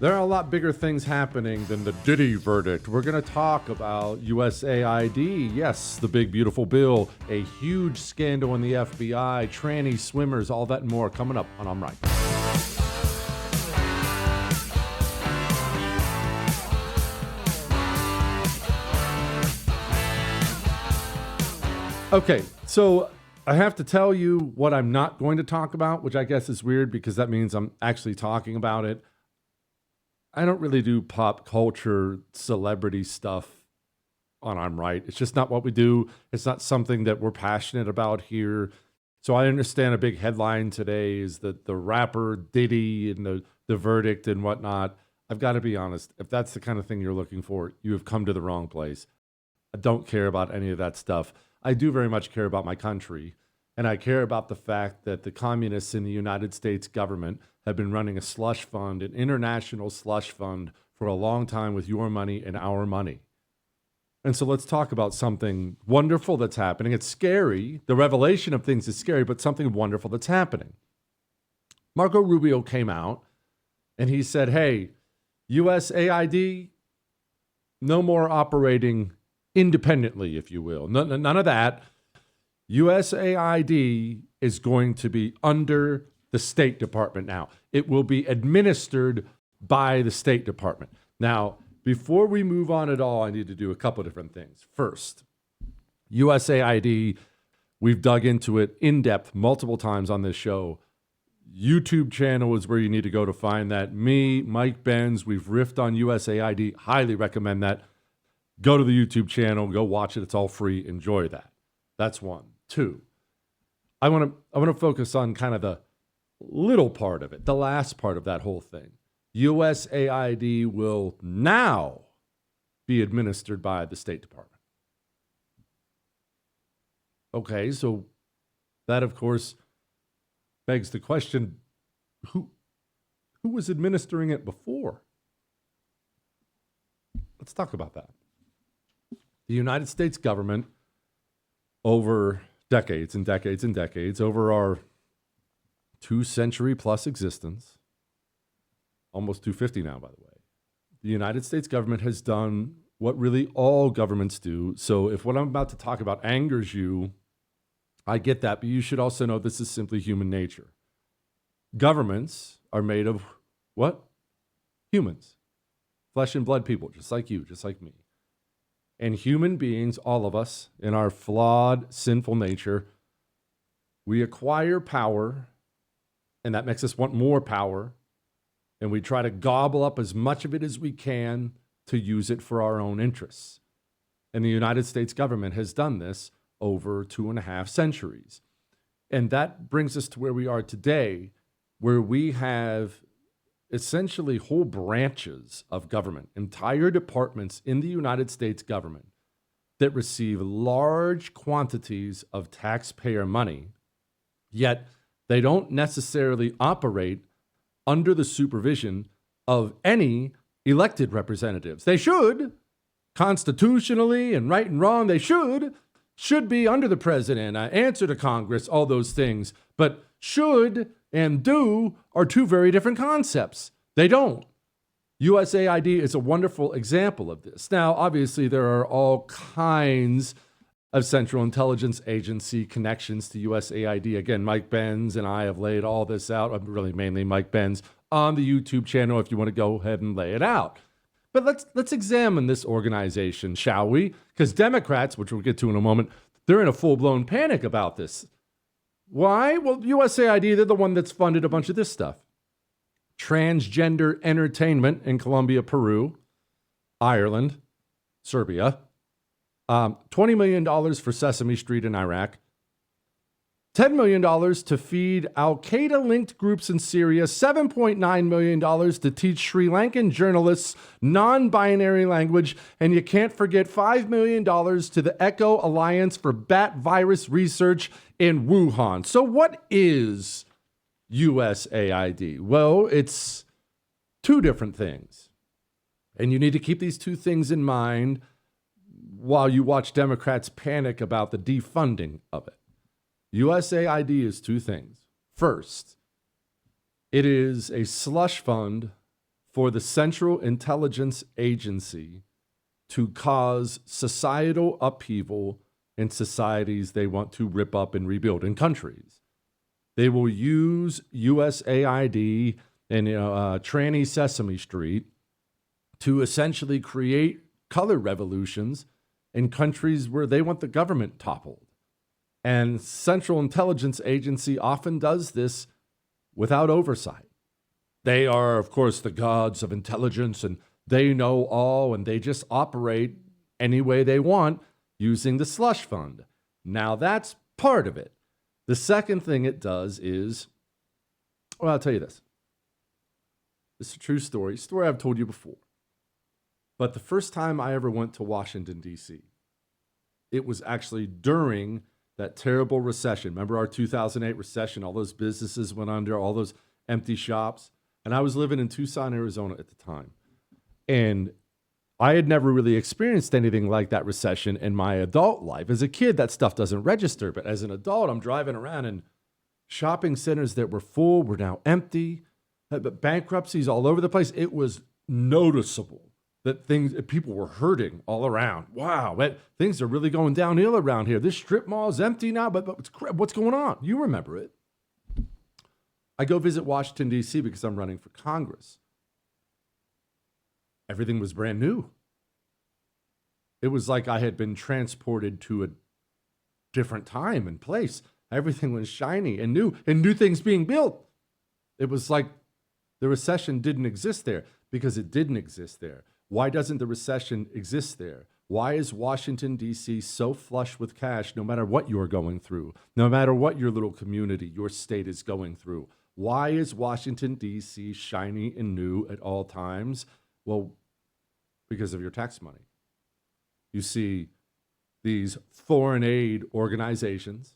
There are a lot bigger things happening than the Diddy verdict. We're going to talk about USAID. Yes, the big, beautiful bill, a huge scandal in the FBI, tranny swimmers, all that and more coming up on I'm Right. Okay, so I have to tell you what I'm not going to talk about, which I guess is weird because that means I'm actually talking about it. I don't really do pop culture celebrity stuff on I'm Right. It's just not what we do. It's not something that we're passionate about here. So I understand a big headline today is that the rapper Diddy and the verdict and whatnot. I've got to be honest. If that's the kind of thing you're looking for, you have come to the wrong place. I don't care about any of that stuff. I do very much care about my country. And I care about the fact that the communists in the United States government have been running a slush fund, an international slush fund, for a long time with your money and our money. And so let's talk about something wonderful that's happening. It's scary. The revelation of things is scary, but something wonderful that's happening. Marco Rubio came out and he said, hey, USAID, no more operating independently, if you will. None of that. USAID is going to be under the State Department now. It will be administered by the State Department. Now, before we move on at all, I need to do a couple different things. First, USAID, we've dug into it in depth multiple times on this show. YouTube channel is where you need to go to find that. Me, Mike Benz, we've riffed on USAID. Highly recommend that. Go to the YouTube channel, go watch it. It's all free. Enjoy that. That's one. Two, I want to focus on kind of the little part of it, the last part of that whole thing. USAID will now be administered by the State Department. Okay, so that, of course, begs the question, who was administering it before? Let's talk about that. The United States government, over decades and decades and decades, over our 2-century plus existence, almost 250 now, by the way, the United States government has done what really all governments do. So if what I'm about to talk about angers you, I get that, but you should also know this is simply human nature. Governments are made of what? Humans. Flesh and blood people, just like you, just like me. And human beings, all of us, in our flawed, sinful nature, we acquire power, and that makes us want more power, and we try to gobble up as much of it as we can to use it for our own interests. And the United States government has done this over 2.5 centuries. And that brings us to where we are today, where we have essentially whole branches of government, entire departments in the United States government that receive large quantities of taxpayer money, yet they don't necessarily operate under the supervision of any elected representatives. They should, constitutionally and right and wrong, they should be under the president, answer to Congress, all those things. But should and do are two very different concepts. They don't. USAID is a wonderful example of this. Now, obviously, there are all kinds of Central Intelligence Agency connections to USAID. Again, Mike Benz and I have laid all this out, really mainly Mike Benz, on the YouTube channel if you want to go ahead and lay it out. But let's examine this organization, shall we? Because Democrats, which we'll get to in a moment, they're in a full-blown panic about this. Why? Well, USAID, they're the one that's funded a bunch of this stuff. Transgender entertainment in Colombia, Peru, Ireland, Serbia. $20 million for Sesame Street in Iraq. $10 million to feed al-Qaeda-linked groups in Syria. $7.9 million to teach Sri Lankan journalists non-binary language. And you can't forget $5 million to the ECHO Alliance for Bat Virus Research in Wuhan. So what is USAID? Well, it's two different things. And you need to keep these two things in mind while you watch Democrats panic about the defunding of it. USAID is two things. First, it is a slush fund for the Central Intelligence Agency to cause societal upheaval in societies they want to rip up and rebuild in countries. They will use USAID and tranny Sesame Street to essentially create color revolutions in countries where they want the government toppled. And Central Intelligence Agency often does this without oversight. They are, of course, the gods of intelligence, and they know all, and they just operate any way they want using the slush fund. Now, that's part of it. The second thing it does is, well, I'll tell you this. This is a true story I've told you before. But the first time I ever went to Washington, D.C., it was actually during that terrible recession. Remember our 2008 recession? All those businesses went under, all those empty shops. And I was living in Tucson, Arizona at the time. And I had never really experienced anything like that recession in my adult life. As a kid, that stuff doesn't register. But as an adult, I'm driving around and shopping centers that were full were now empty. But bankruptcies all over the place. It was noticeable that people were hurting all around. Wow, things are really going downhill around here. This strip mall is empty now, but what's going on? You remember it. I go visit Washington, D.C. because I'm running for Congress. Everything was brand new. It was like I had been transported to a different time and place. Everything was shiny and new things being built. It was like the recession didn't exist there because it didn't exist there. Why doesn't the recession exist there? Why is Washington, D.C. so flush with cash no matter what you're going through, no matter what your little community, your state is going through? Why is Washington, D.C. shiny and new at all times? Well, because of your tax money. You see, these foreign aid organizations,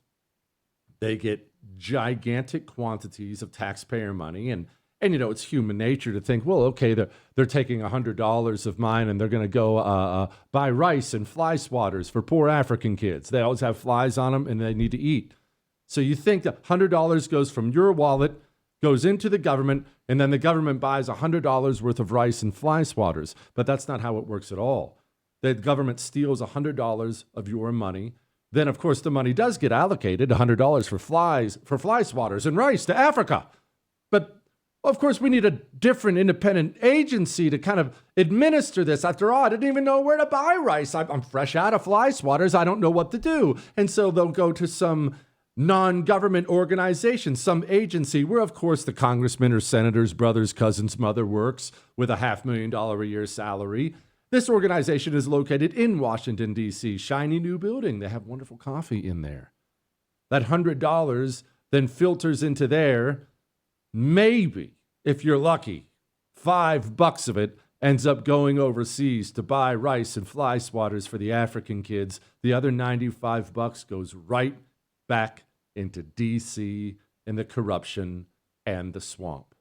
they get gigantic quantities of taxpayer money, and it's human nature to think, well, okay, they're taking $100 of mine and they're going to go buy rice and fly swatters for poor African kids. They always have flies on them and they need to eat. So you think that $100 goes from your wallet, goes into the government, and then the government buys $100 worth of rice and fly swatters. But that's not how it works at all. The government steals $100 of your money. Then, of course, the money does get allocated, $100 for fly swatters and rice to Africa. But of course, we need a different independent agency to kind of administer this. After all, I didn't even know where to buy rice. I'm fresh out of fly swatters. I don't know what to do. And so they'll go to some non-government organization, some agency where, of course, the congressman or senator's brother's cousin's mother works with a $500,000 a year salary. This organization is located in Washington, D.C., shiny new building. They have wonderful coffee in there. That $100 then filters into there. Maybe, if you're lucky, $5 of it ends up going overseas to buy rice and fly swatters for the African kids. The other $95 goes right back into D.C. and the corruption and the swamp.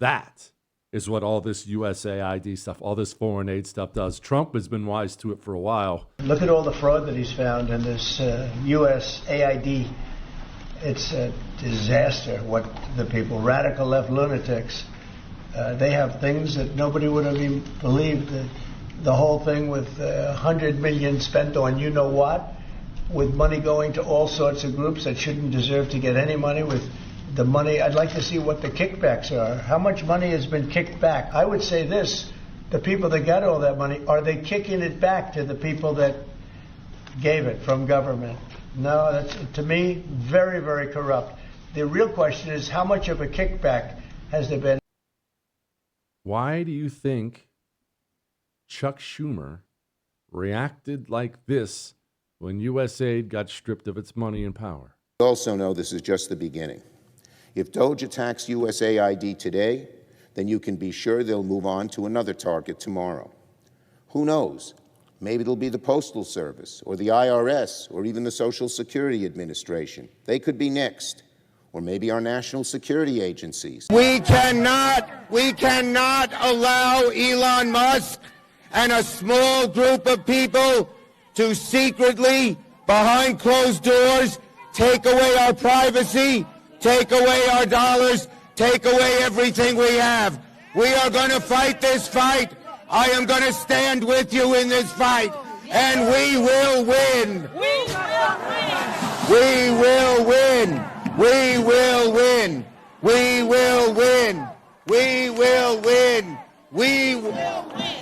That is what all this USAID stuff, all this foreign aid stuff does. Trump has been wise to it for a while. Look at all the fraud that he's found in this USAID. It's a disaster what the people, radical left lunatics, they have things that nobody would have even believed. The whole thing with $100 million spent on you know what, with money going to all sorts of groups that shouldn't deserve to get any money. With the money, I'd like to see what the kickbacks are. How much money has been kicked back? I would say this, the people that got all that money, are they kicking it back to the people that gave it from government? No, that's, to me, very, very corrupt. The real question is, how much of a kickback has there been? Why do you think Chuck Schumer reacted like this when USAID got stripped of its money and power? We also know this is just the beginning. If DOJ attacks USAID today, then you can be sure they'll move on to another target tomorrow. Who knows? Maybe it'll be the Postal Service or the IRS or even the Social Security Administration. They could be next. Or maybe our national security agencies. We cannot allow Elon Musk and a small group of people to secretly, behind closed doors, take away our privacy, take away our dollars, take away everything we have. We are going to fight this fight. I am going to stand with you in this fight, and we will win. We will win. We will win. We will win. We will win. We will win.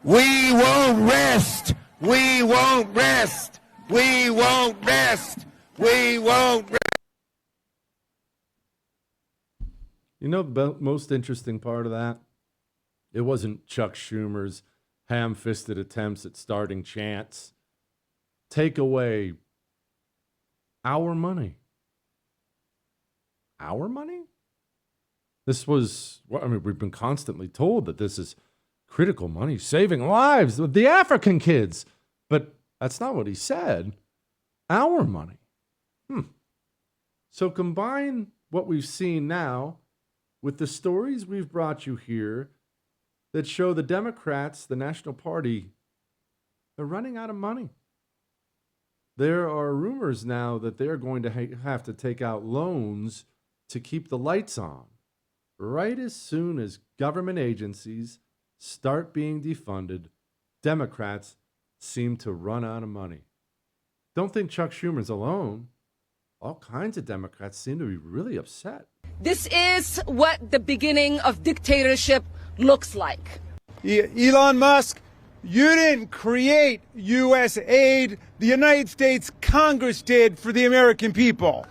We won't rest. We won't rest. We won't rest. We won't rest. You know the most interesting part of that? It wasn't Chuck Schumer's ham-fisted attempts at starting chants. Take away our money. Our money? This was, I mean, we've been constantly told that this is critical money, saving lives with the African kids. But that's not what he said. Our money. So combine what we've seen now with the stories we've brought you here that show the Democrats, the National Party, they're running out of money. There are rumors now that they're going to have to take out loans to keep the lights on. Right as soon as government agencies start being defunded, Democrats seem to run out of money. Don't think Chuck Schumer's alone. All kinds of Democrats seem to be really upset. This is what the beginning of dictatorship looks like. Elon Musk, you didn't create USAID. The United States Congress did for the American people.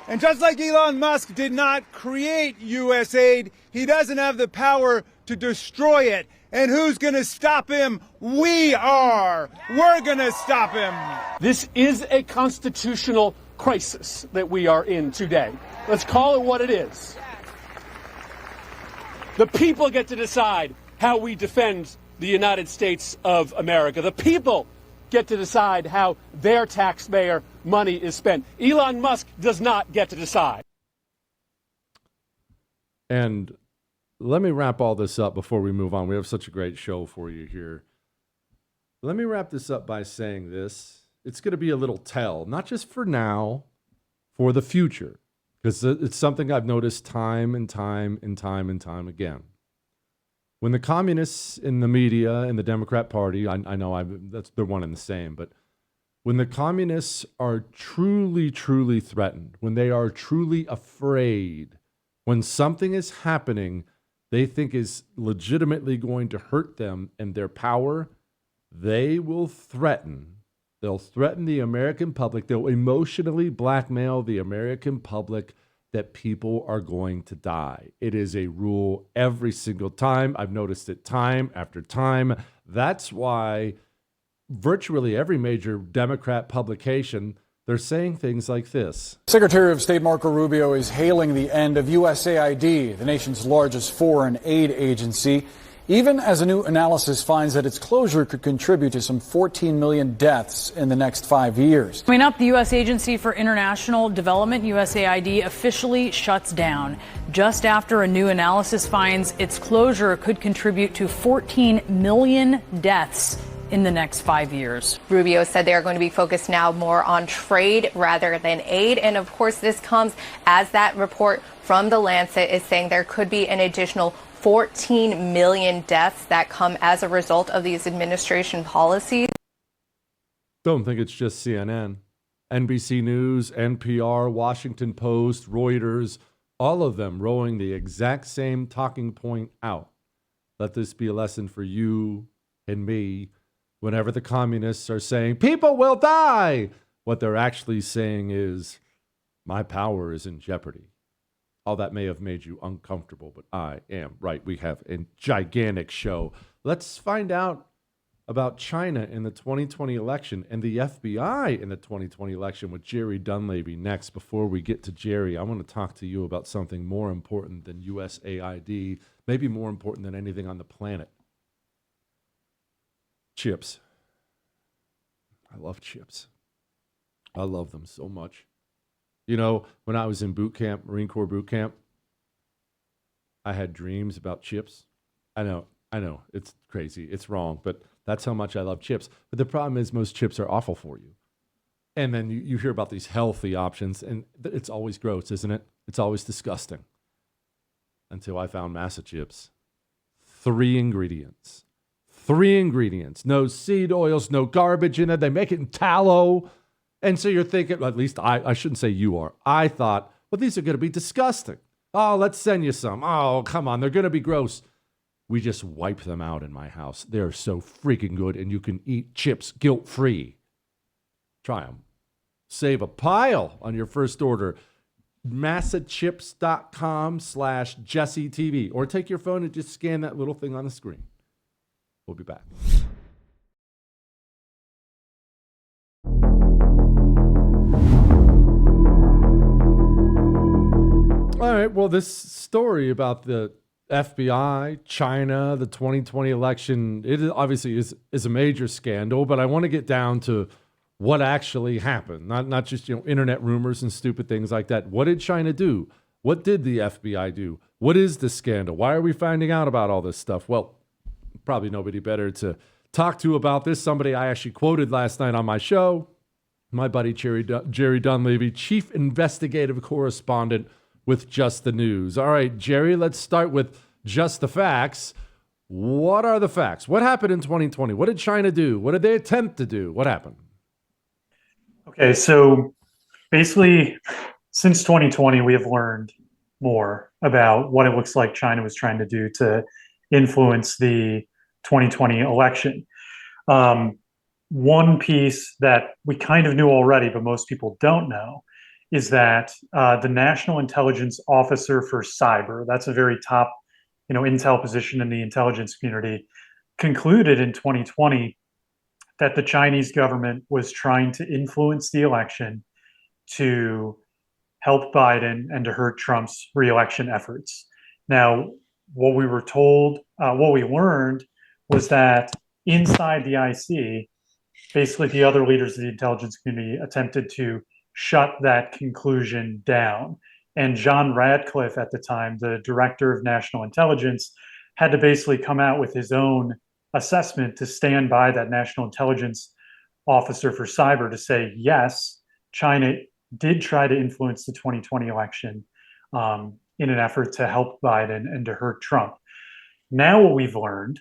And just like Elon Musk did not create USAID, he doesn't have the power to destroy it. And who's going to stop him? We are. We're going to stop him. This is a constitutional crisis that we are in today. Let's call it what it is. The people get to decide how we defend the United States of America. The people get to decide how their taxpayer money is spent. Elon Musk does not get to decide. And let me wrap all this up before we move on. We have such a great show for you here. Let me wrap this up by saying this. It's going to be a little tell, not just for now, for the future, because it's something I've noticed time and time and time and time again. When the communists in the media and the Democrat Party, I know they're one and the same, but when the communists are truly, truly threatened, when they are truly afraid, when something is happening they think is legitimately going to hurt them and their power, they will threaten. They'll threaten the American public. They'll emotionally blackmail the American public that people are going to die. It is a rule every single time. I've noticed it time after time. That's why virtually every major Democrat publication, they're saying things like this. Secretary of State Marco Rubio is hailing the end of USAID, the nation's largest foreign aid agency, even as a new analysis finds that its closure could contribute to some 14 million deaths in the next 5 years. Coming up, the U.S. Agency for International Development, USAID, officially shuts down just after a new analysis finds its closure could contribute to 14 million deaths in the next 5 years. Rubio said they are going to be focused now more on trade rather than aid. And of course, this comes as that report from The Lancet is saying there could be an additional 14 million deaths that come as a result of these administration policies. Don't think it's just CNN. NBC News, NPR, Washington Post, Reuters, all of them rolling the exact same talking point out. Let this be a lesson for you and me. Whenever the communists are saying, people will die, what they're actually saying is, my power is in jeopardy. All that may have made you uncomfortable, but I am right. We have a gigantic show. Let's find out about China in the 2020 election and the FBI in the 2020 election with Jerry Dunleavy next. Before we get to Jerry, I want to talk to you about something more important than USAID, maybe more important than anything on the planet. Chips. I love chips. I love them so much. You know, when I was in boot camp, Marine Corps boot camp, I had dreams about chips. I know, it's crazy, it's wrong, but that's how much I love chips. But the problem is most chips are awful for you. And then you hear about these healthy options, and it's always gross, isn't it? It's always disgusting. until I found Massa chips. 3 ingredients. 3 ingredients. No seed oils, no garbage in it. They make it in tallow. And so you're thinking, at least I shouldn't say you are. I thought, well, these are going to be disgusting. Oh, let's send you some. Oh, come on. They're going to be gross. We just wipe them out in my house. They're so freaking good, and you can eat chips guilt-free. Try them. Save a pile on your first order. massachips.com/JesseTV. Or take your phone and just scan that little thing on the screen. We'll be back. All right, well, this story about the FBI, China, the 2020 election, it obviously is a major scandal, but I want to get down to what actually happened, not just internet rumors and stupid things like that. What did China do? What did the FBI do? What is the scandal? Why are we finding out about all this stuff? Well, probably nobody better to talk to about this. Somebody I actually quoted last night on my show, my buddy Jerry Dunleavy, chief investigative correspondent with Just the News. All right, Jerry, let's start with just the facts. What are the facts? What happened in 2020? What did China do? What did they attempt to do? What happened? Okay, so basically, since 2020, we have learned more about what it looks like China was trying to do to influence the 2020 election. One piece that we kind of knew already, but most people don't know, is that the National Intelligence Officer for Cyber, that's a very top, intel position in the intelligence community, concluded in 2020 that the Chinese government was trying to influence the election to help Biden and to hurt Trump's re-election efforts. Now, what we were told, what we learned was that inside the IC, basically the other leaders of the intelligence community attempted to shut that conclusion down. And John Radcliffe at the time, the director of national intelligence, had to basically come out with his own assessment to stand by that National Intelligence Officer for Cyber to say, yes, China did try to influence the 2020 election in an effort to help Biden and to hurt Trump. Now what we've learned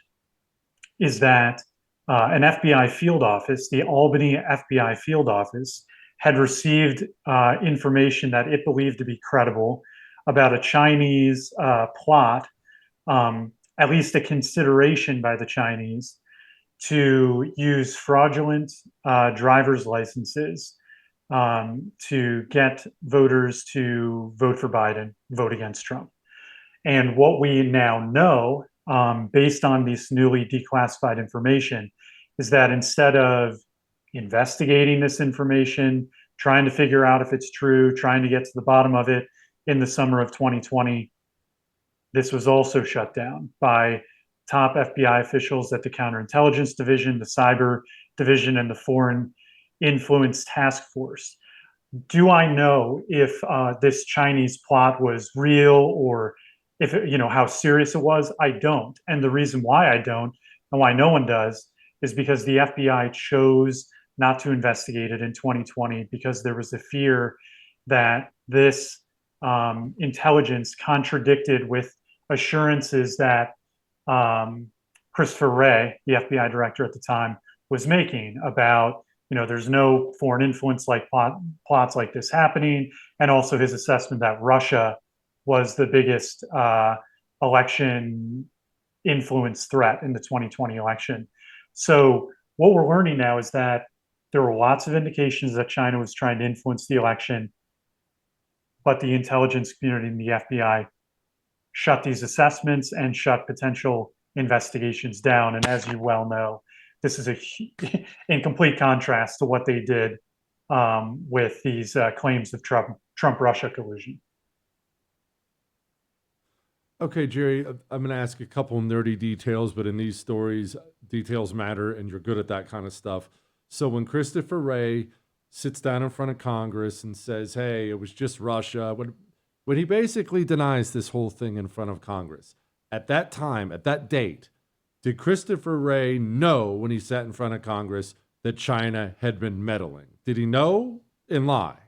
is that an FBI field office, the Albany FBI field office, had received information that it believed to be credible about a Chinese plot, at least a consideration by the Chinese, to use fraudulent driver's licenses to get voters to vote for Biden, vote against Trump. And what we now know, based on this newly declassified information, is that instead of investigating this information, trying to figure out if it's true, trying to get to the bottom of it in the summer of 2020, this was also shut down by top FBI officials at the Counterintelligence Division, the Cyber Division, and the Foreign Influence Task Force. Do I know if this Chinese plot was real or if how serious it was? I don't. And the reason why I don't, and why no one does, is because the FBI chose not to investigate it in 2020 because there was a fear that this intelligence contradicted with assurances that Christopher Wray, the FBI director at the time, was making about, there's no foreign influence like plots like this happening, and also his assessment that Russia was the biggest election influence threat in the 2020 election. So what we're learning now is that there were lots of indications that China was trying to influence the election, but the intelligence community and the FBI shut these assessments and shut potential investigations down. And as you well know, this is in complete contrast to what they did with these claims of Trump-Russia collusion. Okay, Jerry, I'm going to ask a couple nerdy details, but in these stories, details matter, and you're good at that kind of stuff. So when Christopher Wray sits down in front of Congress and says, hey, it was just Russia, when he basically denies this whole thing in front of Congress, at that time, at that date, did Christopher Wray know when he sat in front of Congress that China had been meddling? Did he know and lie?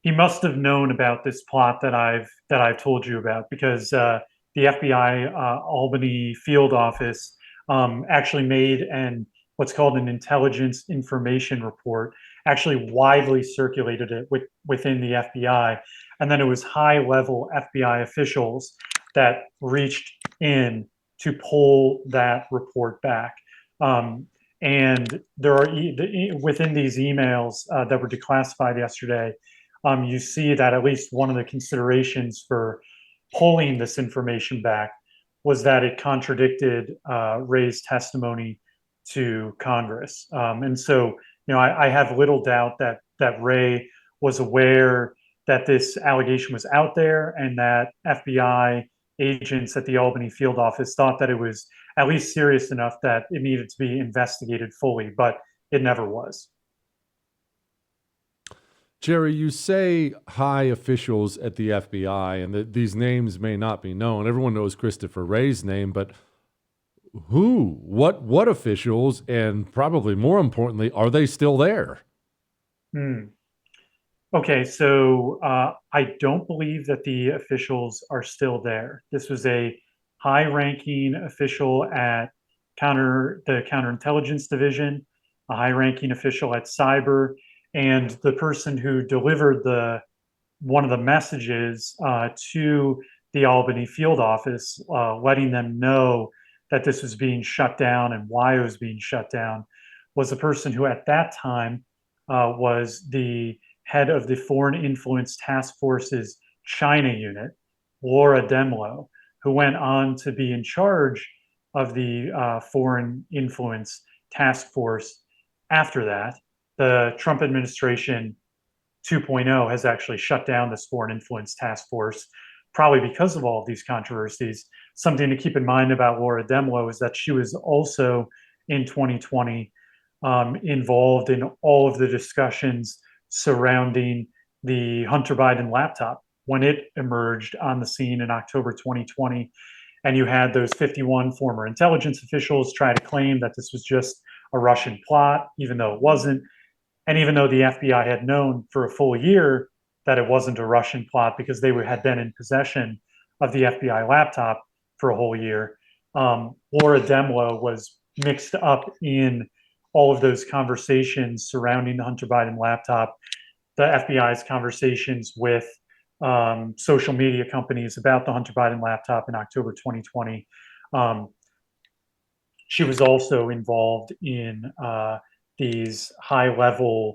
He must have known about this plot that I've told you about, because the FBI Albany field office actually made what's called an intelligence information report, actually widely circulated it within the FBI, and then it was high-level FBI officials that reached in to pull that report back. And there are within these emails that were declassified yesterday, you see that at least one of the considerations for pulling this information back was that it contradicted Ray's testimony to Congress. And so, I have little doubt that Ray was aware that this allegation was out there, and that FBI agents at the Albany field office thought that it was at least serious enough that it needed to be investigated fully, but it never was. Jerry, you say high officials at the FBI, and that these names may not be known. Everyone knows Christopher Wray's name, but who, what officials, and probably more importantly, are they still there? Okay, so I don't believe that the officials are still there. This was a high-ranking official at the counterintelligence division, a high-ranking official at cyber, and the person who delivered one of the messages to the Albany field office, letting them know that this was being shut down and why it was being shut down, was the person who at that time was the head of the Foreign Influence Task Force's China unit, Laura Demlow, who went on to be in charge of the Foreign Influence Task Force after that. The Trump administration 2.0 has actually shut down this Foreign Influence Task Force, probably because of all of these controversies. Something to keep in mind about Laura Demlow is that she was also in 2020 involved in all of the discussions surrounding the Hunter Biden laptop when it emerged on the scene in October 2020. And you had those 51 former intelligence officials try to claim that this was just a Russian plot, even though it wasn't. And even though the FBI had known for a full year that it wasn't a Russian plot because they had been in possession of the FBI laptop for a whole year, Laura Demlow was mixed up in all of those conversations surrounding the Hunter Biden laptop, the FBI's conversations with social media companies about the Hunter Biden laptop in October 2020. She was also involved in these high-level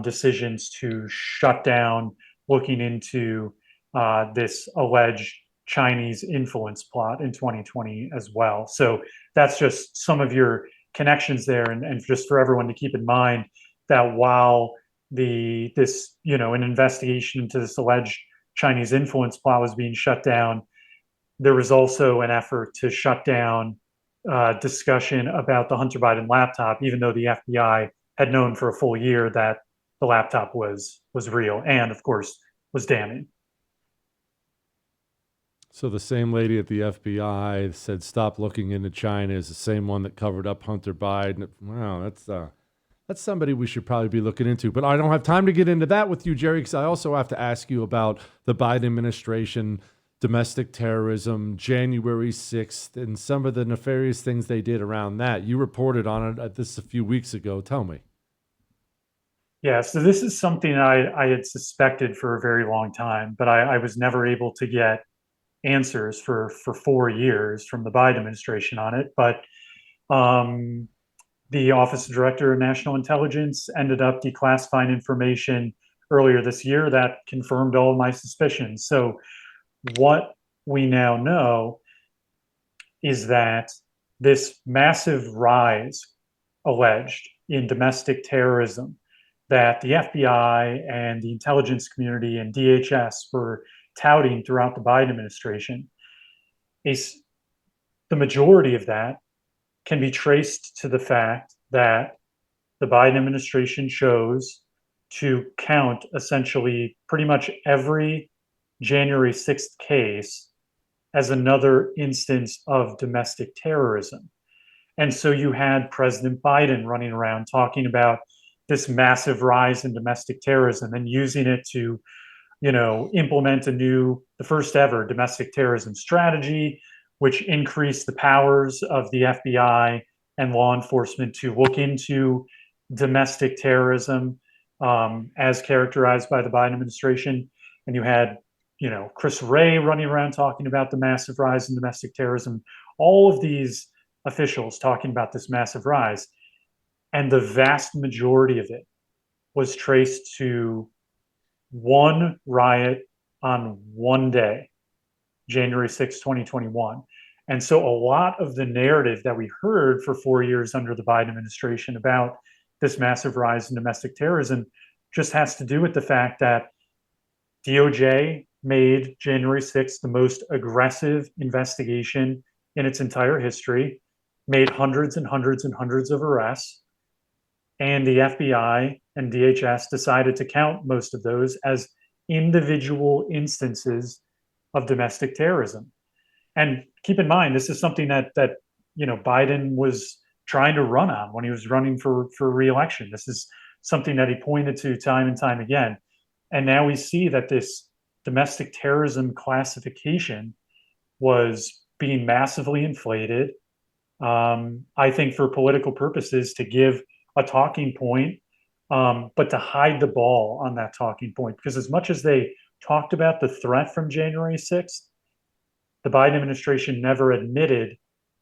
decisions to shut down, looking into this alleged Chinese influence plot in 2020 as well. So that's just some of your connections there, and just for everyone to keep in mind that while an investigation into this alleged Chinese influence plot was being shut down, there was also an effort to shut down discussion about the Hunter Biden laptop, even though the FBI had known for a full year that the laptop was real and, of course, was damning. So the same lady at the FBI said, "Stop looking into China," is the same one that covered up Hunter Biden. Wow, that's somebody we should probably be looking into. But I don't have time to get into that with you, Jerry, because I also have to ask you about the Biden administration, domestic terrorism, January 6th, and some of the nefarious things they did around that. You reported on it this a few weeks ago. Tell me. Yeah, so this is something I had suspected for a very long time, but I was never able to get answers for 4 years from the Biden administration on it. But the Office of Director of National Intelligence ended up declassifying information earlier this year that confirmed all of my suspicions. So what we now know is that this massive rise alleged in domestic terrorism that the FBI and the intelligence community and DHS were touting throughout the Biden administration, is the majority of that can be traced to the fact that the Biden administration chose to count essentially pretty much every January 6th case as another instance of domestic terrorism. And so you had President Biden running around talking about this massive rise in domestic terrorism and using it to, implement the first ever domestic terrorism strategy, which increased the powers of the FBI and law enforcement to look into domestic terrorism as characterized by the Biden administration. And you had, Chris Wray running around talking about the massive rise in domestic terrorism, all of these officials talking about this massive rise. And the vast majority of it was traced to one riot on one day, January 6, 2021. And so a lot of the narrative that we heard for 4 years under the Biden administration about this massive rise in domestic terrorism just has to do with the fact that DOJ made January 6th the most aggressive investigation in its entire history, made hundreds and hundreds and hundreds of arrests, and the FBI and DHS decided to count most of those as individual instances of domestic terrorism. And keep in mind, this is something that Biden was trying to run on when he was running for re-election. This is something that he pointed to time and time again. And now we see that this domestic terrorism classification was being massively inflated, I think for political purposes, to give a talking point, but to hide the ball on that talking point. Because as much as they talked about the threat from January 6th, the Biden administration never admitted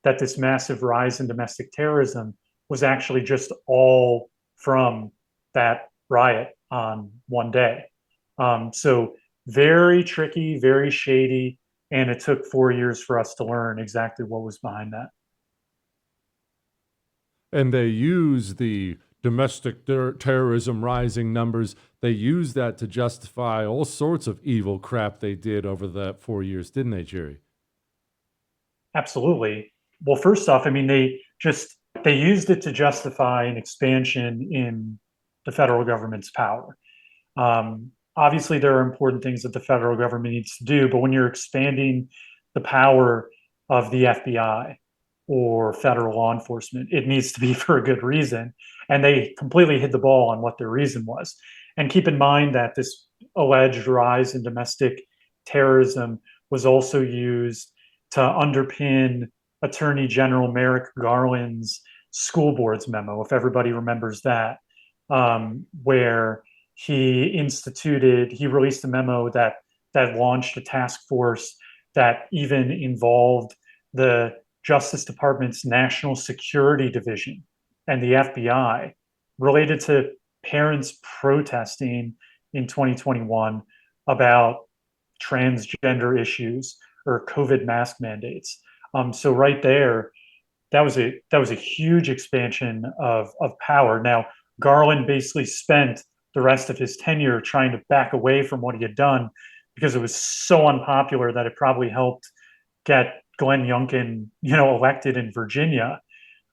that this massive rise in domestic terrorism was actually just all from that riot on one day. So very tricky, very shady, and it took 4 years for us to learn exactly what was behind that. And they use the domestic terrorism rising numbers. They use that to justify all sorts of evil crap they did over that 4 years, didn't they, Jerry? Absolutely. Well, first off, I mean, they used it to justify an expansion in the federal government's power. Obviously, there are important things that the federal government needs to do, but when you're expanding the power of the FBI or federal law enforcement, it needs to be for a good reason. And they completely hit the ball on what their reason was. And keep in mind that this alleged rise in domestic terrorism was also used to underpin Attorney General Merrick Garland's school boards memo, if everybody remembers that, where he released a memo that launched a task force that even involved the Justice Department's National Security Division and the FBI related to parents protesting in 2021 about transgender issues or COVID mask mandates. So right there, that was a huge expansion of power. Now, Garland basically spent the rest of his tenure trying to back away from what he had done because it was so unpopular that it probably helped get Glenn Youngkin, elected in Virginia.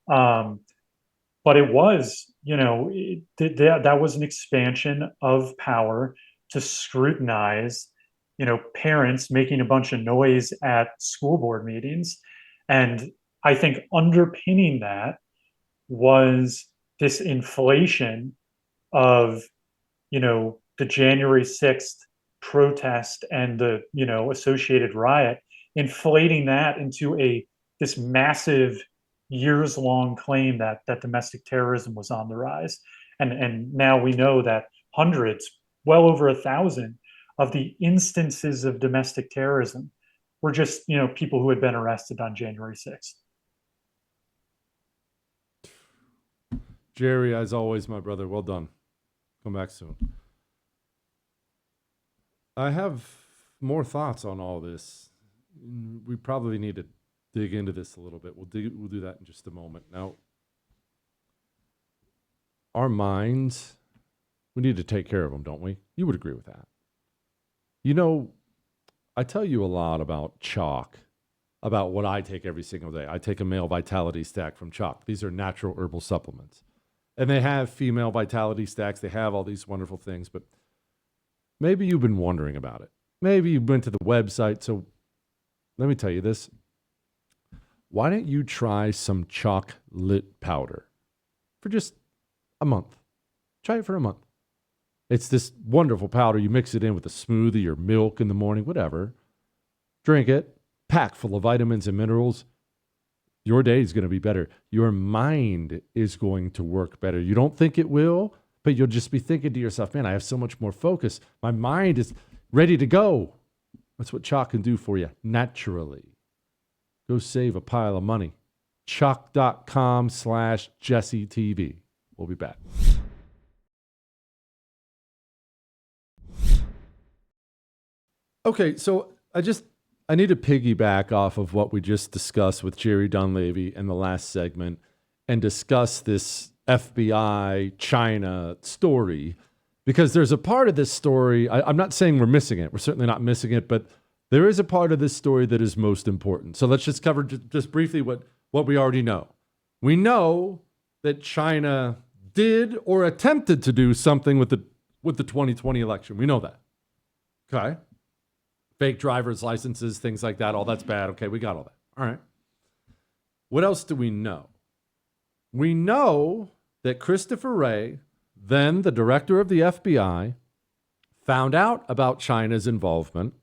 But it was, that was an expansion of power to scrutinize, parents making a bunch of noise at school board meetings. And I think underpinning that was this inflation of, the January 6th protest and the, associated riot, inflating that into this massive years-long claim that domestic terrorism was on the rise. And now we know that hundreds, well over 1,000 of the instances of domestic terrorism were just, people who had been arrested on January 6th. Jerry, as always, my brother, well done. Come back soon. I have more thoughts on all this. We probably need to dig into this a little bit. We'll do that in just a moment. Now, our minds, we need to take care of them, don't we? You would agree with that. I tell you a lot about chalk, about what I take every single day. I take a male vitality stack from chalk. These are natural herbal supplements. And they have female vitality stacks. They have all these wonderful things, but maybe you've been wondering about it. Maybe you went to the website. So let me tell you this. Why don't you try some chalk lit powder for just a month? Try it for a month. It's this wonderful powder. You mix it in with a smoothie or milk in the morning, whatever. Drink it, packed full of vitamins and minerals. Your day is going to be better. Your mind is going to work better. You don't think it will, but you'll just be thinking to yourself, man, I have so much more focus. My mind is ready to go. That's what chalk can do for you naturally. Go save a pile of money. Chalk.com/JesseTV. We'll be back. Okay, so I need to piggyback off of what we just discussed with Jerry Dunleavy in the last segment and discuss this FBI China story, because there's a part of this story, I'm not saying we're missing it. We're certainly not missing it, but there is a part of this story that is most important. So let's just cover just briefly what we already know. We know that China did or attempted to do something with the 2020 election. We know that. Okay. Fake driver's licenses, things like that. All that's bad. Okay, we got all that. All right. What else do we know? We know that Christopher Wray, then the director of the FBI, found out about China's involvement.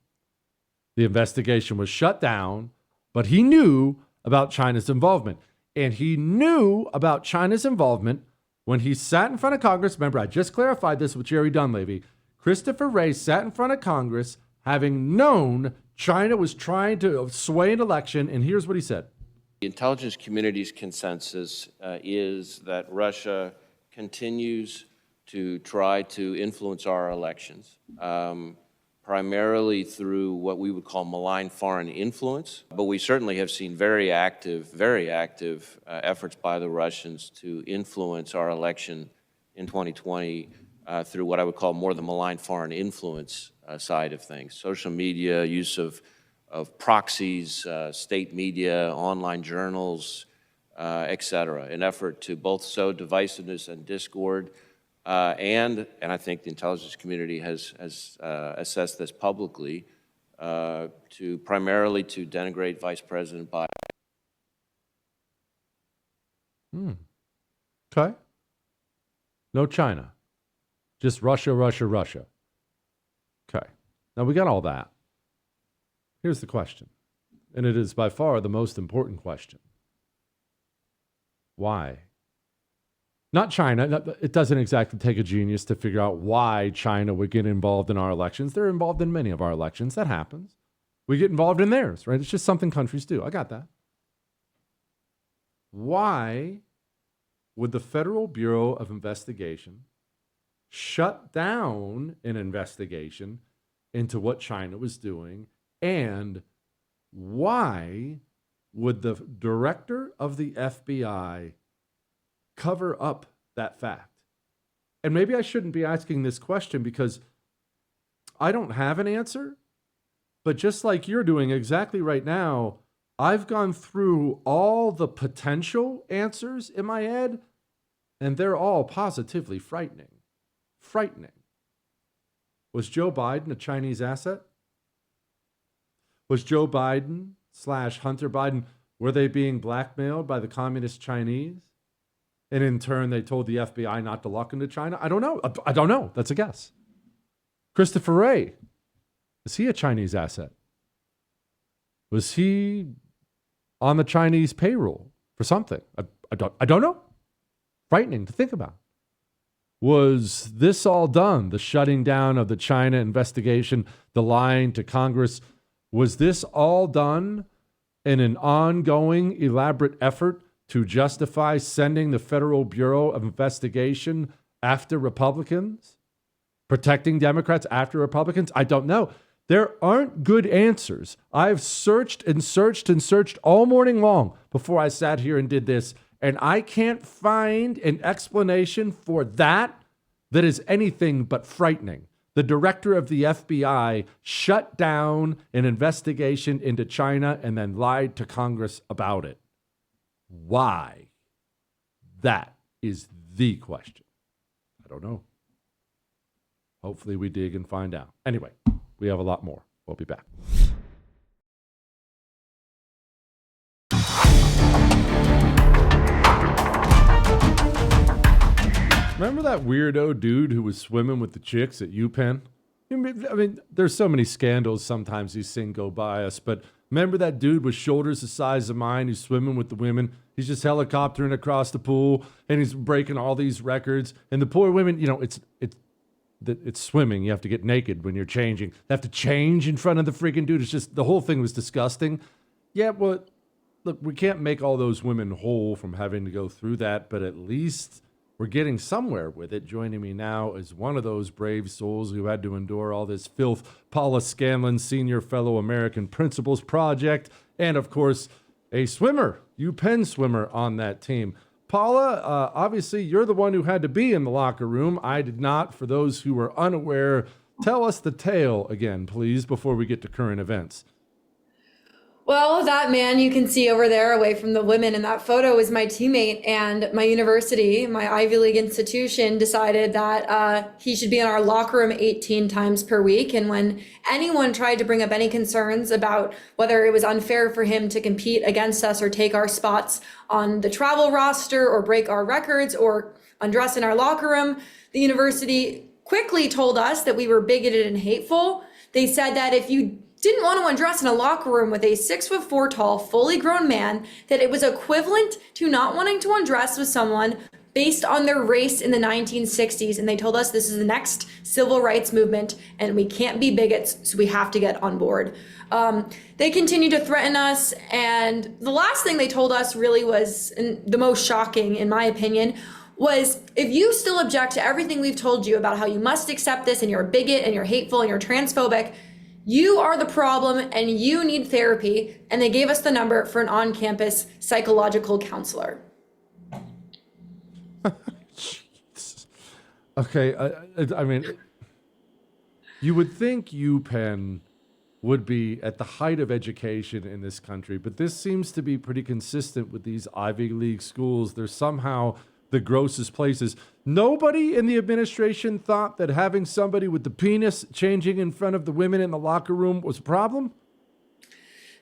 The investigation was shut down, but he knew about China's involvement. And he knew about China's involvement when he sat in front of Congress. Remember, I just clarified this with Jerry Dunleavy. Christopher Wray sat in front of Congress having known China was trying to sway an election, and here's what he said. The intelligence community's consensus is that Russia continues to try to influence our elections, primarily through what we would call malign foreign influence. But we certainly have seen very active efforts by the Russians to influence our election in 2020 through what I would call more the malign foreign influence side of things. Social media, use of proxies, state media, online journals, et cetera, an effort to both sow divisiveness and discord. And I think the intelligence community has assessed this publicly, primarily to denigrate Vice President Biden. Okay. No China. Just Russia, Russia, Russia. Okay. Now we got all that. Here's the question, and it is by far the most important question. Why? Not China. It doesn't exactly take a genius to figure out why China would get involved in our elections. They're involved in many of our elections. That happens. We get involved in theirs, right? It's just something countries do. I got that. Why would the Federal Bureau of Investigation shut down an investigation into what China was doing? And why would the director of the FBI cover up that fact? And maybe I shouldn't be asking this question because I don't have an answer, but just like you're doing exactly right now, I've gone through all the potential answers in my head, and they're all positively frightening. Frightening. Was Joe Biden a Chinese asset? Was Joe Biden / Hunter Biden, were they being blackmailed by the communist Chinese? And in turn, they told the FBI not to look into China? I don't know. I don't know. That's a guess. Christopher Wray, is he a Chinese asset? Was he on the Chinese payroll for something? I don't know. Frightening to think about. Was this all done, the shutting down of the China investigation, the lying to Congress, was this all done in an ongoing, elaborate effort to justify sending the Federal Bureau of Investigation after Republicans? Protecting Democrats after Republicans? I don't know. There aren't good answers. I've searched and searched and searched all morning long before I sat here and did this, and I can't find an explanation for that is anything but frightening. The director of the FBI shut down an investigation into China and then lied to Congress about it. Why? That is the question. I don't know. Hopefully we dig and find out. Anyway, we have a lot more. We'll be back. Remember that weirdo dude who was swimming with the chicks at UPenn? I mean, there's so many scandals sometimes these things go by us, but remember that dude with shoulders the size of mine who's swimming with the women? He's just helicoptering across the pool, and he's breaking all these records. And the poor women, you know, it's swimming. You have to get naked when you're changing. They have to change in front of the freaking dude. It's just, the whole thing was disgusting. Yeah, well, look, we can't make all those women whole from having to go through that, but at least we're getting somewhere with it. Joining me now is one of those brave souls who had to endure all this filth, Paula Scanlan, Senior Fellow American Principles Project, and of course, a swimmer, UPenn swimmer on that team. Paula, obviously, you're the one who had to be in the locker room. I did not. For those who are unaware, tell us the tale again, please, before we get to current events. Well, that man you can see over there away from the women in that photo is my teammate, and my university, my Ivy League institution, decided that he should be in our locker room 18 times per week. And when anyone tried to bring up any concerns about whether it was unfair for him to compete against us or take our spots on the travel roster or break our records or undress in our locker room, the university quickly told us that we were bigoted and hateful. They said that if you didn't want to undress in a locker room with a 6'4" tall, fully grown man, that it was equivalent to not wanting to undress with someone based on their race in the 1960s. And they told us this is the next civil rights movement and we can't be bigots, so we have to get on board. They continued to threaten us. And the last thing they told us really was, and the most shocking in my opinion, was if you still object to everything we've told you about how you must accept this and you're a bigot and you're hateful and you're transphobic, you are the problem and you need therapy. And they gave us the number for an on-campus psychological counselor. Jeez. Okay, I mean, you would think UPenn would be at the height of education in this country, but this seems to be pretty consistent with these Ivy League schools. They're somehow the grossest places. Nobody in the administration thought that having somebody with the penis changing in front of the women in the locker room was a problem?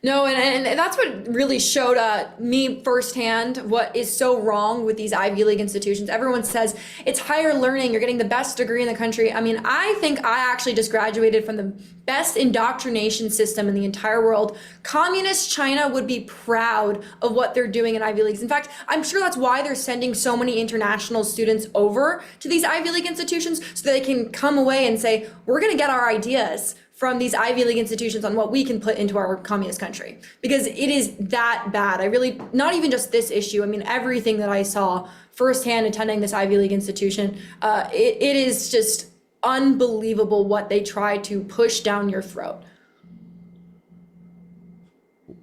No, and that's what really showed me firsthand what is so wrong with these Ivy League institutions. Everyone says it's higher learning, you're getting the best degree in the country. I mean, I think I actually just graduated from the best indoctrination system in the entire world. Communist China would be proud of what they're doing in Ivy Leagues. In fact, I'm sure that's why they're sending so many international students over to these Ivy League institutions so that they can come away and say, we're going to get our ideas from these Ivy League institutions on what we can put into our communist country, because it is that bad. I really, not even just this issue. I mean, everything that I saw firsthand attending this Ivy League institution, it is just unbelievable what they try to push down your throat.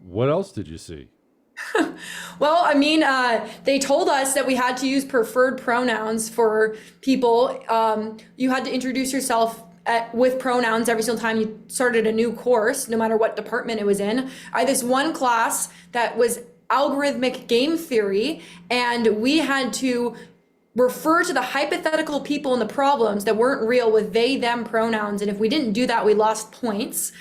What else did you see? Well, I mean, they told us that we had to use preferred pronouns for people. You had to introduce yourself with pronouns every single time you started a new course, no matter what department it was in. I had this one class that was algorithmic game theory, and we had to refer to the hypothetical people in the problems that weren't real with they, them pronouns. And if we didn't do that, we lost points.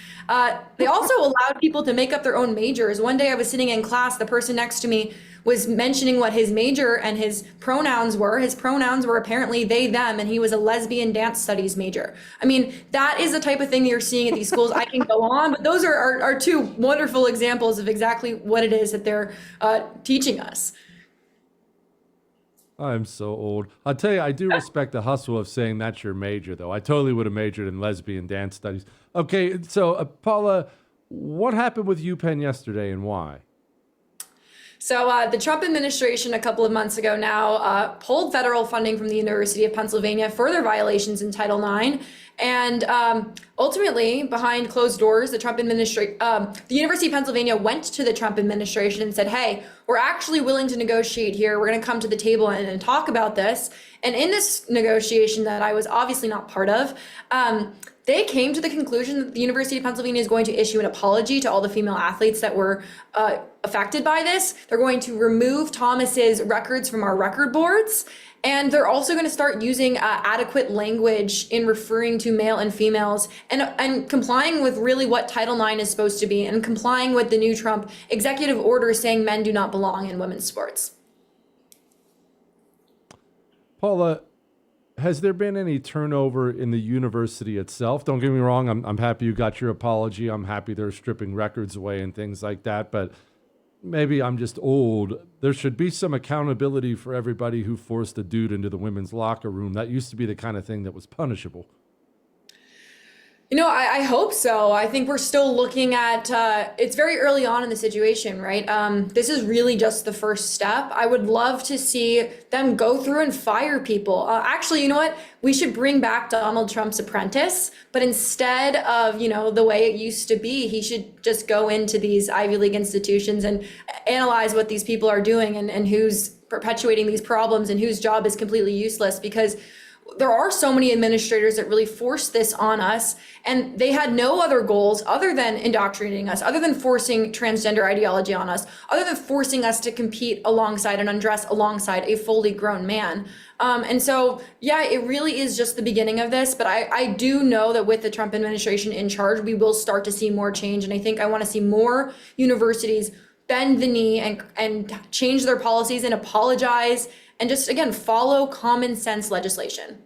They also allowed people to make up their own majors. One day I was sitting in class, the person next to me was mentioning what his major and his pronouns were. His pronouns were apparently they, them, and he was a lesbian dance studies major. I mean, that is the type of thing you're seeing at these schools. I can go on, but those are two wonderful examples of exactly what it is that they're teaching us. I'm so old. I'll tell you, I do respect the hustle of saying that's your major, though. I totally would have majored in lesbian dance studies. Okay, so Paula, what happened with UPenn yesterday and why? So the Trump administration a couple of months ago now pulled federal funding from the University of Pennsylvania for their violations in Title IX. And ultimately, behind closed doors, the University of Pennsylvania went to the Trump administration and said, hey, we're actually willing to negotiate here. We're going to come to the table and talk about this. And in this negotiation that I was obviously not part of, they came to the conclusion that the University of Pennsylvania is going to issue an apology to all the female athletes that were affected by this. They're going to remove Thomas's records from our record boards. And they're also going to start using adequate language in referring to male and females and complying with really what Title IX is supposed to be and complying with the new Trump executive order saying men do not belong in women's sports. Paula, Has there been any turnover in the university itself? Don't get me wrong. I'm happy you got your apology. I'm happy they're stripping records away and things like that. But maybe I'm just old. There should be some accountability for everybody who forced a dude into the women's locker room. That used to be the kind of thing that was punishable. You know, I hope so. I think we're still looking at, it's very early on in the situation, right? This is really just the first step. I would love to see them go through and fire people. Actually, you know what? We should bring back Donald Trump's apprentice, but instead of, the way it used to be, he should just go into these Ivy League institutions and analyze what these people are doing and who's perpetuating these problems and whose job is completely useless, because there are so many administrators that really force this on us, and they had no other goals other than indoctrinating us, other than forcing transgender ideology on us, other than forcing us to compete alongside and undress alongside a fully grown man. And so, yeah, it really is just the beginning of this, but I do know that with the Trump administration in charge, we will start to see more change. And I think I want to see more universities bend the knee and change their policies and apologize and just, again, follow common sense legislation.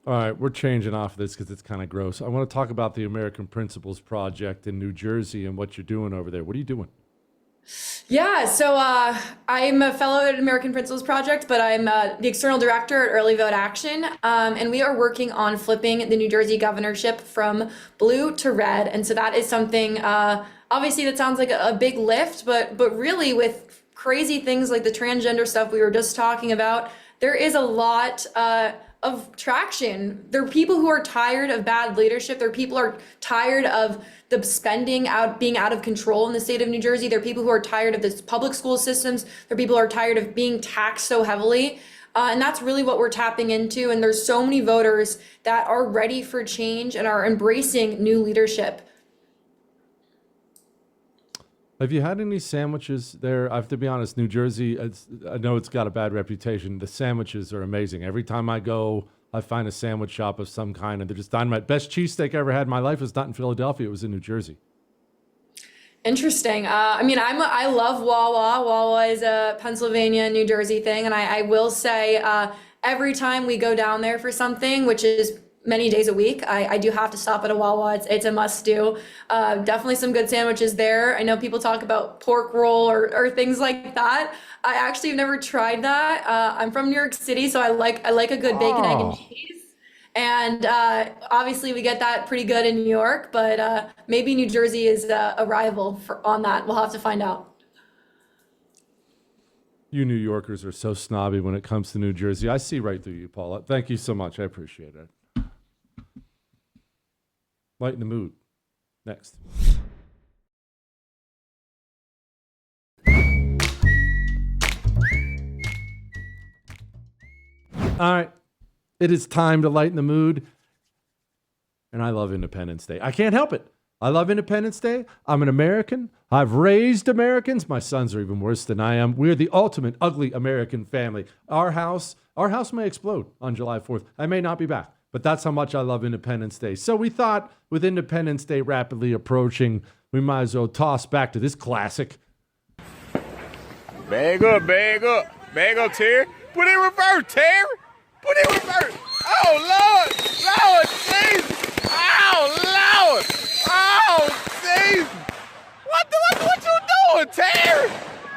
All right, we're changing off of this because it's kind of gross. I want to talk about the American Principles Project in New Jersey and what you're doing over there. What are you doing? Yeah, so I'm a fellow at American Principles Project, but I'm the external director at Early Vote Action, and we are working on flipping the New Jersey governorship from blue to red. And so that is something, obviously that sounds like a big lift, but really with crazy things like the transgender stuff we were just talking about, there is a lot of traction. There are people who are tired of bad leadership. There are people who are tired of the spending being out of control in the state of New Jersey. There are people who are tired of the public school systems. There are people who are tired of being taxed so heavily. And that's really what we're tapping into. And there's so many voters that are ready for change and are embracing new leadership. Have you had any sandwiches there? I have to be honest, New Jersey, I know it's got a bad reputation. The sandwiches are amazing. Every time I go, I find a sandwich shop of some kind, and they're just dynamite. Best cheesesteak I ever had in my life was not in Philadelphia. It was in New Jersey. Interesting. I love Wawa. Wawa is a Pennsylvania, New Jersey thing. And I will say every time we go down there for something, which is many days a week, I do have to stop at a Wawa. It's a must do. Definitely some good sandwiches there. I know people talk about pork roll or things like that. I actually have never tried that. I'm from New York City, so I like a good bacon, egg, and cheese. And obviously we get that pretty good in New York, but maybe New Jersey is a rival on that. We'll have to find out. You New Yorkers are so snobby when it comes to New Jersey. I see right through you, Paula. Thank you so much. I appreciate it. Lighten the mood. Next. All right. It is time to lighten the mood. And I love Independence Day. I can't help it. I love Independence Day. I'm an American. I've raised Americans. My sons are even worse than I am. We're the ultimate ugly American family. Our house may explode on July 4th. I may not be back. But that's how much I love Independence Day. So we thought with Independence Day rapidly approaching, we might as well toss back to this classic. Bag up, Terry. Put in reverse, Terry. Put in reverse. Oh, Lord, Jesus. Oh, Lord. Oh, Jesus. What you doing, Terry?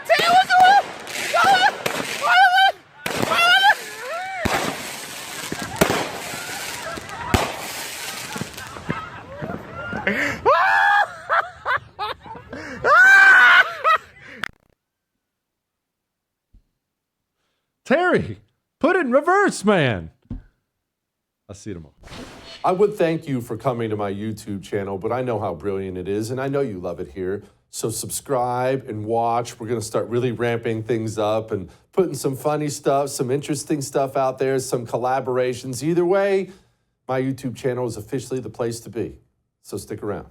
Terry, what you doing? Terry, put it in reverse, man. I'll see you tomorrow. I would thank you for coming to my YouTube channel, but I know how brilliant it is, and I know you love it here. So subscribe and watch. We're going to start really ramping things up and putting some funny stuff, some interesting stuff out there, some collaborations. Either way, my YouTube channel is officially the place to be. So stick around.